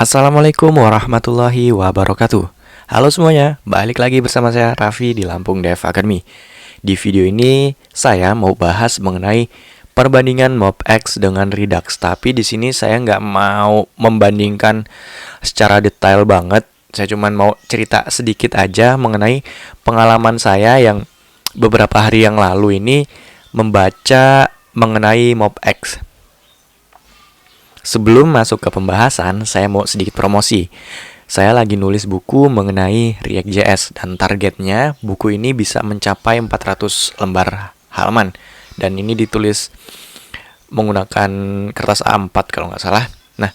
Assalamualaikum warahmatullahi wabarakatuh. Halo semuanya, balik lagi bersama saya Raffi di Lampung Dev Academy. Di video ini saya mau bahas mengenai perbandingan MobX dengan Redux. Tapi di sini saya nggak mau membandingkan secara detail banget. Saya cuma mau cerita sedikit aja mengenai pengalaman saya yang beberapa hari yang lalu ini membaca mengenai MobX. Sebelum masuk ke pembahasan, saya mau sedikit promosi. Saya lagi nulis buku mengenai React.js dan targetnya buku ini bisa mencapai 400 lembar halaman. Dan ini ditulis menggunakan kertas A4 kalau nggak salah. Nah,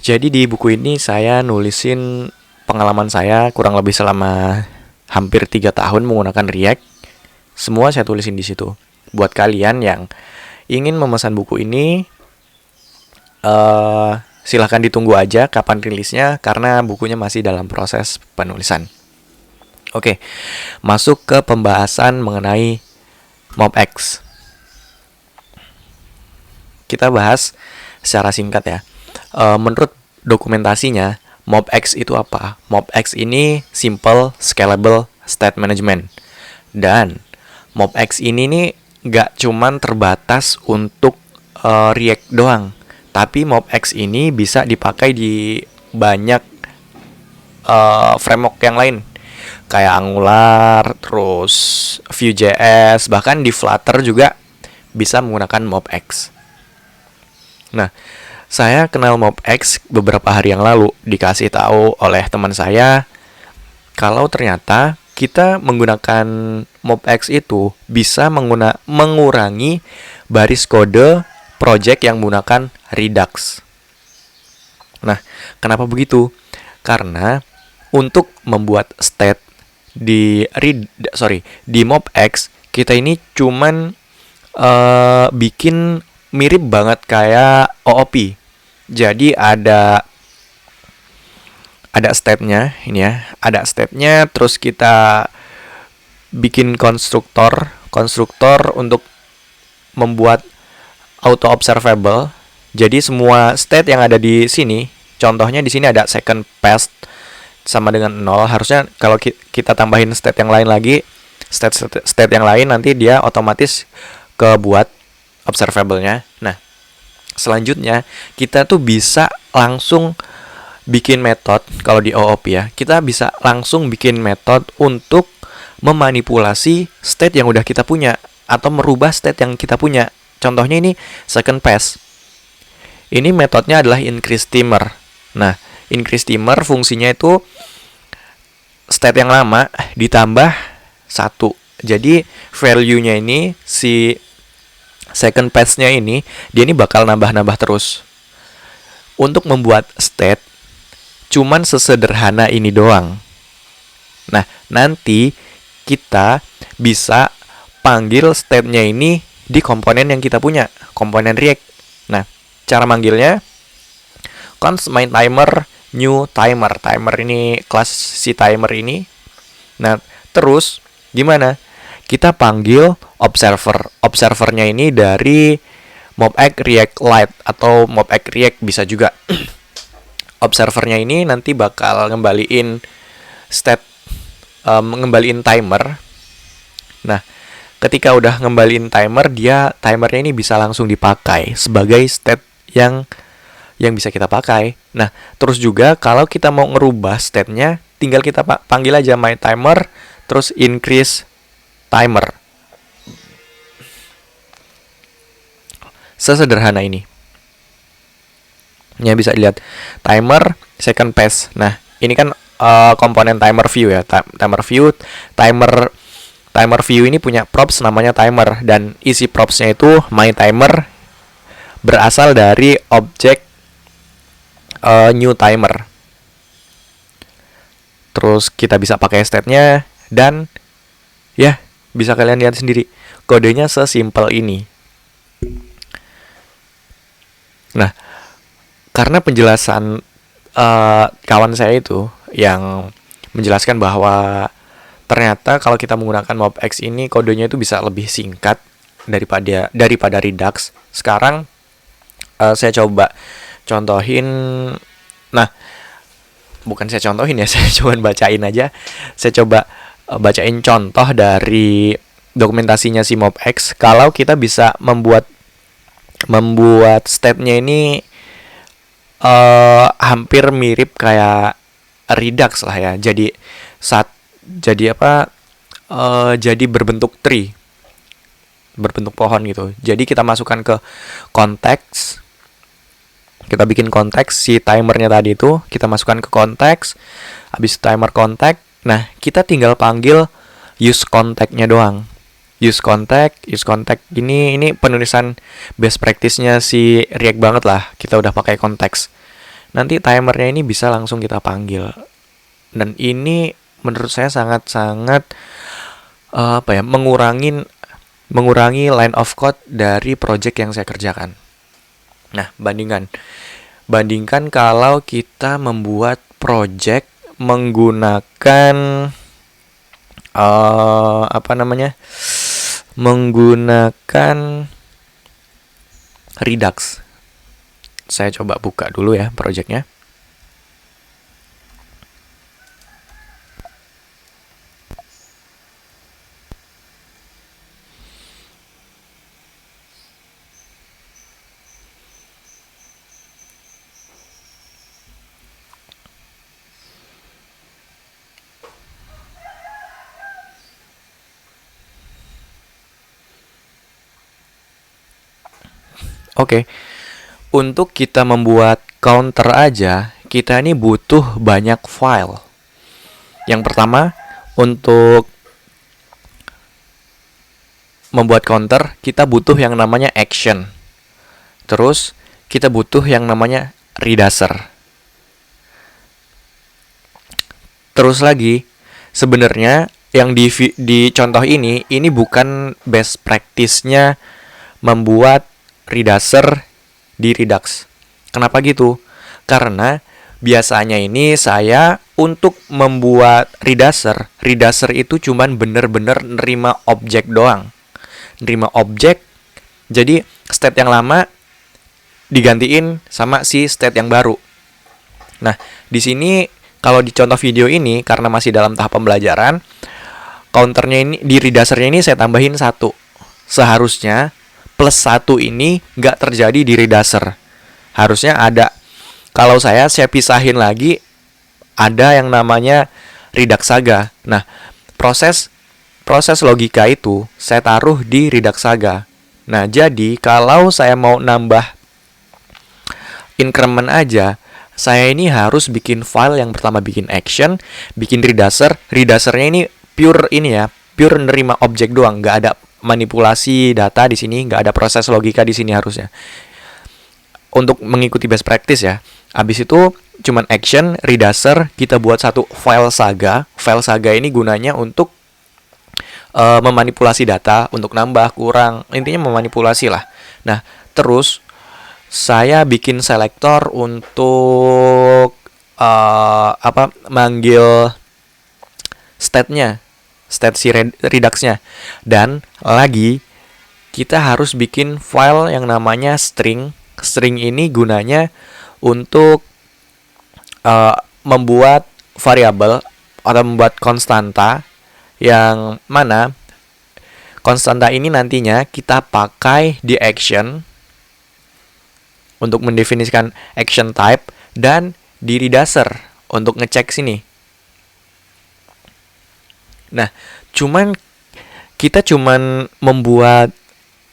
jadi di buku ini saya nulisin pengalaman saya kurang lebih selama hampir 3 tahun menggunakan React. Semua saya tulisin di situ. Buat kalian yang ingin memesan buku ini, silahkan ditunggu aja kapan rilisnya karena bukunya masih dalam proses penulisan. Oke, masuk ke pembahasan mengenai MobX. Kita bahas secara singkat ya. Menurut dokumentasinya, MobX itu apa? MobX ini Simple Scalable State Management. Dan MobX ini nih gak cuman terbatas untuk React doang. Tapi MobX ini bisa dipakai di banyak framework yang lain, kayak Angular, terus Vue.js, bahkan di Flutter juga bisa menggunakan MobX. Nah, saya kenal MobX beberapa hari yang lalu, dikasih tahu oleh teman saya kalau ternyata kita menggunakan MobX itu bisa mengurangi baris kode project yang menggunakan Redux. Nah, kenapa begitu? Karena untuk membuat state di MobX kita ini cuman bikin mirip banget kayak OOP. Jadi ada state-nya ini ya, ada state-nya, terus kita bikin konstruktor untuk membuat auto observable. Jadi semua state yang ada di sini, contohnya di sini ada second pass sama dengan 0. Harusnya kalau kita tambahin state yang lain lagi, state yang lain nanti dia otomatis kebuat observable-nya. Nah, selanjutnya kita tuh bisa langsung bikin metode. Kalau di OOP ya, kita bisa langsung bikin metode untuk memanipulasi state yang udah kita punya atau merubah state yang kita punya. Contohnya ini second pass. Ini metodenya adalah increase timer. Nah, increase timer fungsinya itu state yang lama ditambah 1. Jadi value-nya ini, si second pass-nya ini, dia ini bakal nambah-nambah terus. Untuk membuat state cuman sesederhana ini doang. Nah, nanti kita bisa panggil state-nya ini di komponen yang kita punya, komponen React. Nah, cara manggilnya const main timer new timer. Timer ini kelas si timer ini. Nah, terus gimana? Kita panggil observer. Observernya ini dari MobX React Lite atau MobX React bisa juga. Observernya ini nanti bakal ngembaliin state, ngembaliin timer. Nah, ketika udah ngembaliin timernya ini bisa langsung dipakai sebagai state yang bisa kita pakai. Nah, terus juga kalau kita mau ngerubah state-nya, tinggal kita panggil aja my timer, terus increase timer. Sesederhana ini. Ya, bisa dilihat timer second pass. Nah, ini kan komponen timer view ya. Timer view ini punya props namanya timer, dan isi propsnya itu my timer berasal dari objek new timer. Terus kita bisa pakai state-nya, dan ya bisa kalian lihat sendiri kodenya sesimpel ini. Nah, karena penjelasan kawan saya itu yang menjelaskan bahwa ternyata kalau kita menggunakan MobX ini kodenya itu bisa lebih singkat daripada Redux. Sekarang saya coba contohin Nah, bukan saya contohin ya, saya coba bacain aja. Saya coba bacain contoh dari dokumentasinya si MobX. Kalau kita bisa membuat state-nya ini hampir mirip kayak Redux lah ya. Jadi apa? Jadi berbentuk tree, berbentuk pohon gitu. Jadi kita masukkan ke konteks. Kita bikin konteks si timernya tadi itu, kita masukkan ke konteks. Habis timer kontak, nah kita tinggal panggil use contact-nya doang. Use contact ini penulisan best practice-nya si React banget lah. Kita udah pakai konteks. Nanti timernya ini bisa langsung kita panggil. Dan ini menurut saya sangat-sangat mengurangi line of code dari project yang saya kerjakan. Nah, bandingkan kalau kita membuat project menggunakan menggunakan Redux. Saya coba buka dulu ya projectnya. Oke, untuk kita membuat counter aja, kita ini butuh banyak file. Yang pertama, untuk membuat counter, kita butuh yang namanya action. Terus, kita butuh yang namanya reducer. Terus lagi, sebenarnya yang di contoh ini bukan best practice-nya membuat reducer di Redux. Kenapa gitu? Karena biasanya ini saya untuk membuat reducer itu cuman bener-bener nerima objek doang. Nerima objek, jadi state yang lama digantiin sama si state yang baru. Nah, di sini kalau di contoh video ini, karena masih dalam tahap pembelajaran, counternya ini, di reducernya ini saya tambahin 1. Seharusnya plus 1 ini nggak terjadi di reducer. Harusnya ada. Kalau saya pisahin lagi, ada yang namanya Redux Saga. Nah, proses logika itu saya taruh di Redux Saga. Nah, jadi kalau saya mau nambah increment aja, saya ini harus bikin file yang pertama bikin action, bikin reducer. Reducernya ini pure nerima objek doang, nggak ada manipulasi data di sini, nggak ada proses logika di sini harusnya. Untuk mengikuti best practice ya. Habis itu cuman action, reducer, kita buat satu file saga. File saga ini gunanya untuk memanipulasi data, untuk nambah, kurang, intinya memanipulasi lah. Nah, terus saya bikin selector untuk manggil state-nya, state si Redux-nya. Dan lagi kita harus bikin file yang namanya string. String ini gunanya untuk membuat variabel atau membuat konstanta, yang mana konstanta ini nantinya kita pakai di action untuk mendefinisikan action type, dan di reducer untuk ngecek sini. Nah, kita cuman membuat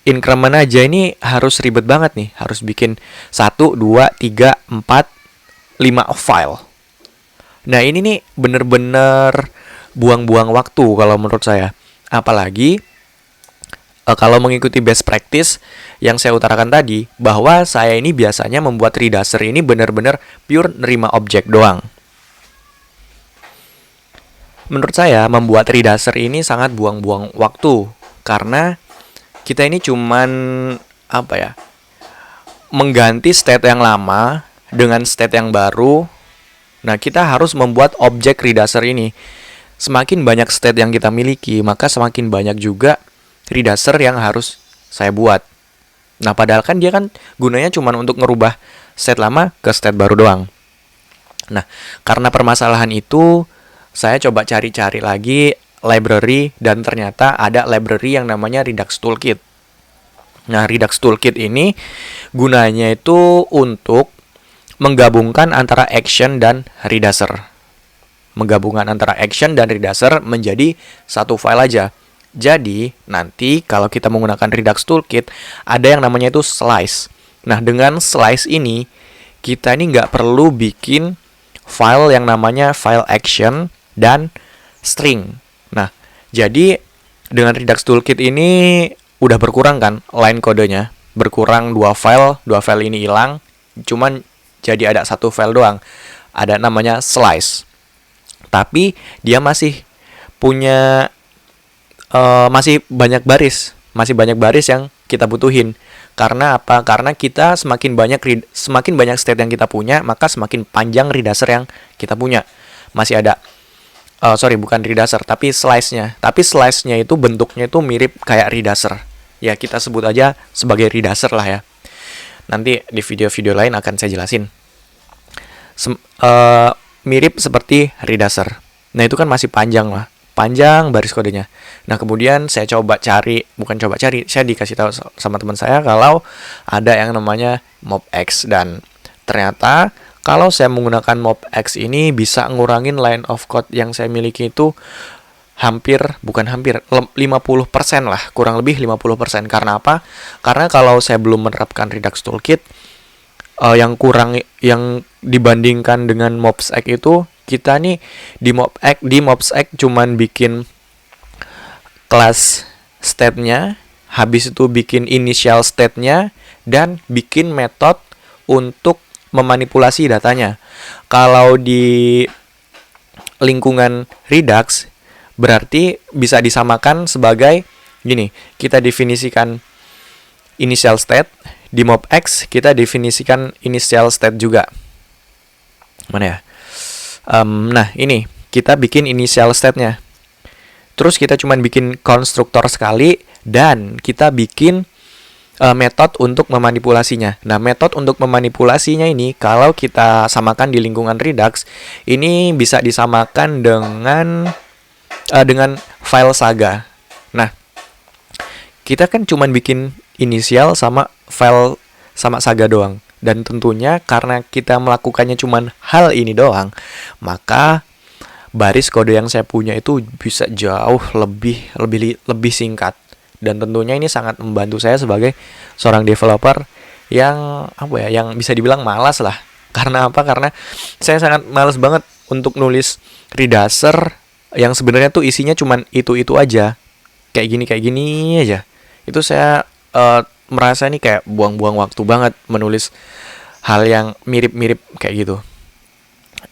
increment aja ini harus ribet banget nih. Harus bikin 1, 2, 3, 4, 5 file. Nah, ini nih bener-bener buang-buang waktu kalau menurut saya. Apalagi kalau mengikuti best practice yang saya utarakan tadi, bahwa saya ini biasanya membuat reducer ini bener-bener pure nerima objek doang. Menurut saya membuat reducer ini sangat buang-buang waktu, karena kita ini cuman mengganti state yang lama dengan state yang baru. Nah, kita harus membuat objek reducer ini. Semakin banyak state yang kita miliki, maka semakin banyak juga reducer yang harus saya buat. Nah, padahal kan dia kan gunanya cuma untuk ngerubah state lama ke state baru doang. Nah, karena permasalahan itu, saya coba cari-cari lagi library dan ternyata ada library yang namanya Redux Toolkit. Nah, Redux Toolkit ini gunanya itu untuk menggabungkan antara action dan Reducer. Menggabungkan antara action dan Reducer menjadi satu file aja. Jadi, nanti kalau kita menggunakan Redux Toolkit, ada yang namanya itu slice. Nah, dengan slice ini, kita ini nggak perlu bikin file yang namanya file action dan string. Nah, jadi dengan Redux Toolkit ini udah berkurang kan line kodenya. Berkurang dua file ini hilang, cuman jadi ada satu file doang. Ada namanya slice. Tapi dia masih punya masih banyak baris yang kita butuhin. Karena apa? Karena kita semakin banyak state yang kita punya, maka semakin panjang reducer yang kita punya. Masih ada bukan reducer, tapi slice-nya. Tapi slice-nya itu bentuknya itu mirip kayak reducer. Ya, kita sebut aja sebagai reducer lah ya. Nanti di video-video lain akan saya jelasin. Mirip seperti reducer. Nah, itu kan masih panjang baris kodenya. Nah, kemudian saya saya dikasih tahu sama teman saya kalau ada yang namanya MobX, dan ternyata kalau saya menggunakan MobX ini bisa ngurangin line of code yang saya miliki itu 50% lah, kurang lebih 50%. Karena apa? Karena kalau saya belum menerapkan Redux Toolkit, yang dibandingkan dengan MobX itu, kita nih di MobX cuman bikin kelas state-nya, habis itu bikin initial state-nya, dan bikin metode untuk memanipulasi datanya. Kalau di lingkungan Redux, berarti bisa disamakan sebagai gini, kita definisikan initial state, di MobX kita definisikan initial state juga. Mana ya? Nah, ini kita bikin initial state-nya. Terus kita cuman bikin konstruktor sekali, dan kita bikin metode untuk memanipulasinya. Nah, metode untuk memanipulasinya ini kalau kita samakan di lingkungan Redux, ini bisa disamakan dengan file Saga. Nah, kita kan cuman bikin inisial sama file sama Saga doang. Dan tentunya karena kita melakukannya cuman hal ini doang, maka baris kode yang saya punya itu bisa jauh lebih singkat. Dan tentunya ini sangat membantu saya sebagai seorang developer yang yang bisa dibilang malas lah. Karena apa? Karena saya sangat malas banget untuk nulis Reducer yang sebenarnya tuh isinya cuman itu aja. Kayak gini aja. Itu saya merasa ini kayak buang-buang waktu banget menulis hal yang mirip-mirip kayak gitu.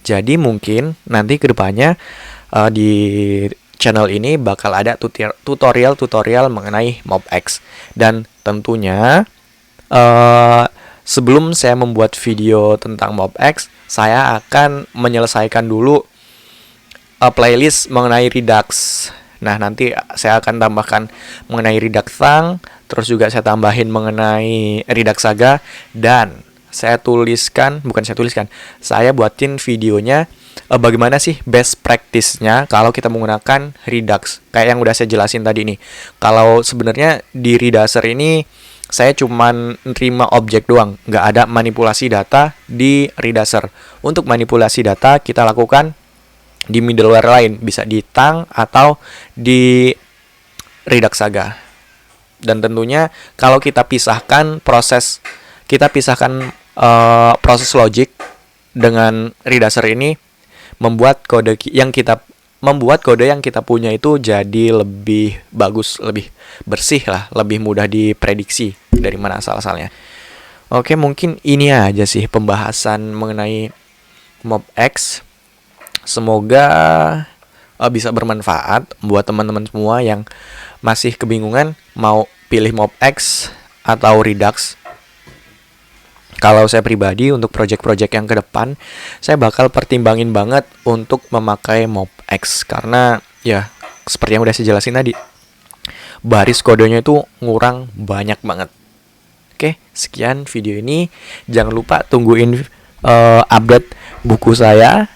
Jadi mungkin nanti kedepannya di channel ini bakal ada tutorial mengenai MobX. Dan tentunya sebelum saya membuat video tentang MobX, saya akan menyelesaikan dulu playlist mengenai Redux. Nah, nanti saya akan tambahkan mengenai Redux Thang, terus juga saya tambahin mengenai Redux Saga, dan saya buatin videonya bagaimana sih best practice-nya kalau kita menggunakan Redux. Kayak yang udah saya jelasin tadi nih. Kalau sebenarnya di Reducer ini saya cuman nerima objek doang, nggak ada manipulasi data di Reducer. Untuk manipulasi data kita lakukan di middleware lain, bisa di Thang atau di Redux Saga. Dan tentunya kalau kita pisahkan proses logic dengan Reducer ini, membuat kode yang kita punya itu jadi lebih bagus, lebih bersih lah, lebih mudah diprediksi dari mana asal-asalnya. Oke, mungkin ini aja sih pembahasan mengenai MobX. Semoga bisa bermanfaat buat teman-teman semua yang masih kebingungan mau pilih MobX atau Redux. Kalau saya pribadi untuk project-project yang ke depan, saya bakal pertimbangin banget untuk memakai MobX. Karena ya seperti yang udah saya jelasin tadi, baris kodenya itu ngurang banyak banget. Oke, sekian video ini. Jangan lupa tungguin update buku saya.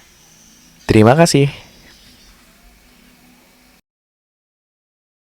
Terima kasih.